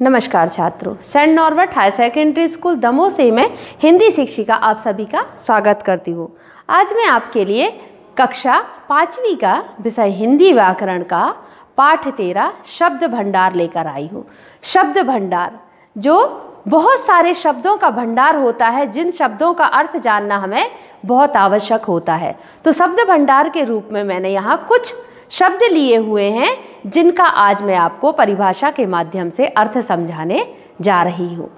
नमस्कार छात्रों, saint Norbert higher secondary school Damoh से मैं हिंदी शिक्षिका आप सभी का स्वागत करती हूँ। आज मैं आपके लिए कक्षा 5वीं का विषय हिंदी व्याकरण का पाठ 13 शब्द भंडार लेकर आई हूँ। शब्द भंडार जो बहुत सारे शब्दों का भंडार होता है, जिन शब्दों का अर्थ जानना हमें बहुत आवश्यक होता है। तो शब्द भंडार के रूप में मैंने यहाँ कुछ शब्द लिए हुए हैं जिनका आज मैं आपको परिभाषा के माध्यम से अर्थ समझाने जा रही हूँ।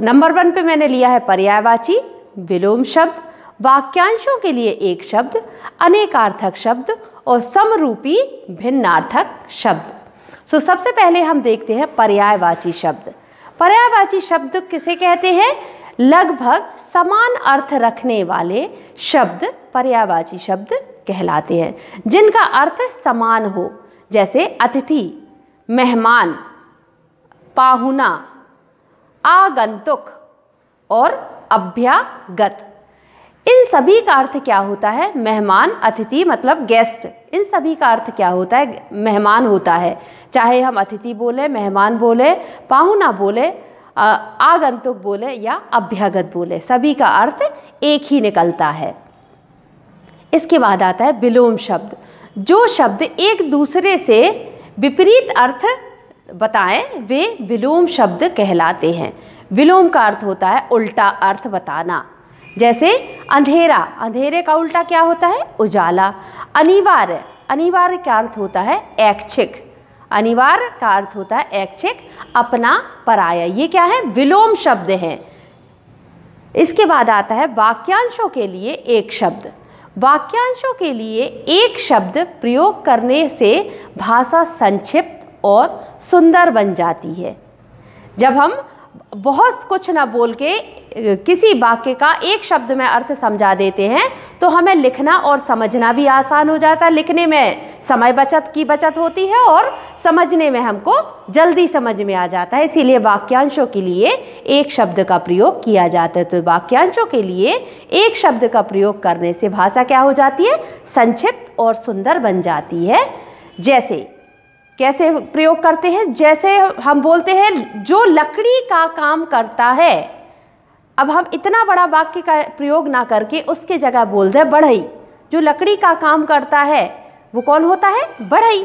नंबर 1 पे मैंने लिया है पर्यायवाची, विलोम शब्द, वाक्यांशों के लिए एक शब्द, अनेकार्थक शब्द और समरूपी भिन्नार्थक शब्द। सबसे पहले हम देखते हैं पर्यायवाची शब्द। पर्यायवाची शब्द किसे कहते हैं? लगभग समान अर्थ रखने वाले शब्द पर्यायवाची शब्द कहलाते हैं, जिनका अर्थ समान हो, जैसे अतिथि, मेहमान, पाहुना, आगंतुक और अभ्यागत। इन सभी का अर्थ क्या होता है? मेहमान, अतिथि मतलब गेस्ट, इन सभी का अर्थ क्या होता है? मेहमान होता है। चाहे हम अतिथि बोले, मेहमान बोले, पाहुना बोले, आगंतुक बोले या अभ्यागत बोले, सभी का अर्थ एक ही निकलता है। इसके बाद आता है विलोम शब्द। जो शब्द एक दूसरे से विपरीत अर्थ बताएं वे विलोम शब्द कहलाते हैं। विलोम का अर्थ होता है उल्टा अर्थ बताना, जैसे अंधेरा, अंधेरे का उल्टा क्या होता है? उजाला। अनिवार्य, अनिवार्य का अर्थ होता है ऐच्छिक, अनिवार्य का अर्थ होता है ऐच्छिक, अपना, पराया। ये क्या है? विलोम शब्द हैं। इसके बाद आता है वाक्यांशों के लिए एक शब्द। वाक्यांशों के लिए एक शब्द प्रयोग करने से भाषा संक्षिप्त और सुंदर बन जाती है। जब हम बहुत कुछ ना बोल के किसी वाक्य का एक शब्द में अर्थ समझा देते हैं तो हमें लिखना और समझना भी आसान हो जाता है। लिखने में समय बचत होती है और समझने में हमको जल्दी समझ में आ जाता है। इसीलिए वाक्यांशों के लिए एक शब्द का प्रयोग किया जाता है। तो वाक्यांशों के लिए एक शब्द का प्रयोग करने से भाषा क्या हो जाती है? संक्षिप्त और सुंदर बन जाती है। जैसे कैसे प्रयोग करते हैं? जैसे हम बोलते हैं जो लकड़ी का काम करता है। अब हम इतना बड़ा वाक्य का प्रयोग ना करके उसके जगह बोलते हैं बढ़ई। जो लकड़ी का काम करता है वो कौन होता है? बढ़ई।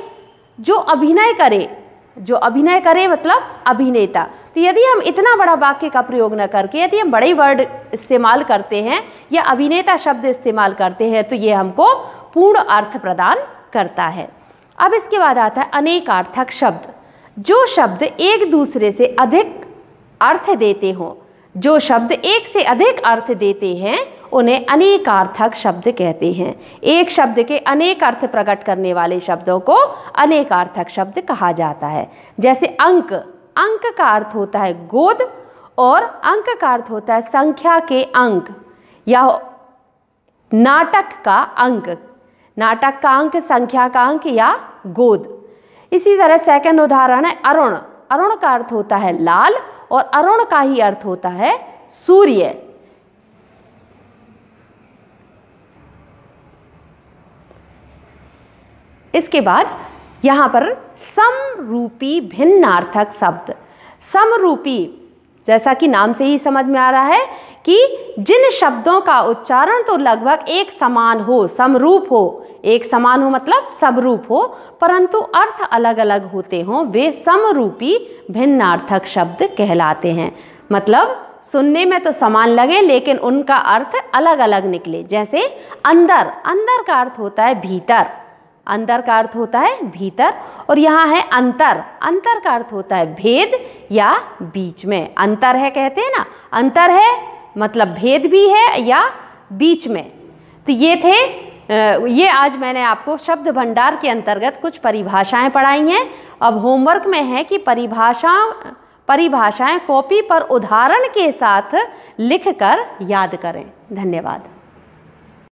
जो अभिनय करे, जो अभिनय करे मतलब अभिनेता। तो यदि हम इतना बड़ा वाक्य का प्रयोग न करके यदि हम बड़े वर्ड इस्तेमाल करते हैं या अभिनेता शब्द इस्तेमाल करते हैं तो ये हमको पूर्ण अर्थ प्रदान करता है। अब इसके बाद आता है अनेकार्थक शब्द। जो शब्द एक दूसरे से अधिक अर्थ देते हों, जो शब्द एक से अधिक अर्थ देते हैं उन्हें अनेकार्थक शब्द कहते हैं। एक शब्द के अनेक अर्थ प्रकट करने वाले शब्दों को अनेकार्थक शब्द कहा जाता है। जैसे अंक, अंक का अर्थ होता है गोद और अंक का अर्थ होता है संख्या के अंक, या नाटक का अंक, नाटक का अंक, संख्या का अंक या गोद। इसी तरह सेकंड उदाहरण है अरुण। अरुण का अर्थ होता है लाल और अरुण का ही अर्थ होता है सूर्य। इसके बाद यहाँ पर समरूपी भिन्नार्थक शब्द। समरूपी जैसा कि नाम से ही समझ में आ रहा है कि जिन शब्दों का उच्चारण तो लगभग एक समान हो, समरूप हो, एक समान हो मतलब समरूप हो, परंतु अर्थ अलग अलग होते हों, वे समरूपी भिन्नार्थक शब्द कहलाते हैं। मतलब सुनने में तो समान लगे लेकिन उनका अर्थ अलग अलग निकले। जैसे अंदर, अंदर का अर्थ होता है भीतर, अंदर का अर्थ होता है भीतर। और यहाँ है अंतर, अंतर का अर्थ होता है भेद या बीच में। अंतर है कहते हैं ना, अंतर है मतलब भेद भी है या बीच में। तो ये थे, ये आज मैंने आपको शब्द भंडार के अंतर्गत कुछ परिभाषाएं पढ़ाई हैं। अब होमवर्क में है कि परिभाषाएं कॉपी पर उदाहरण के साथ लिखकर याद करें। धन्यवाद।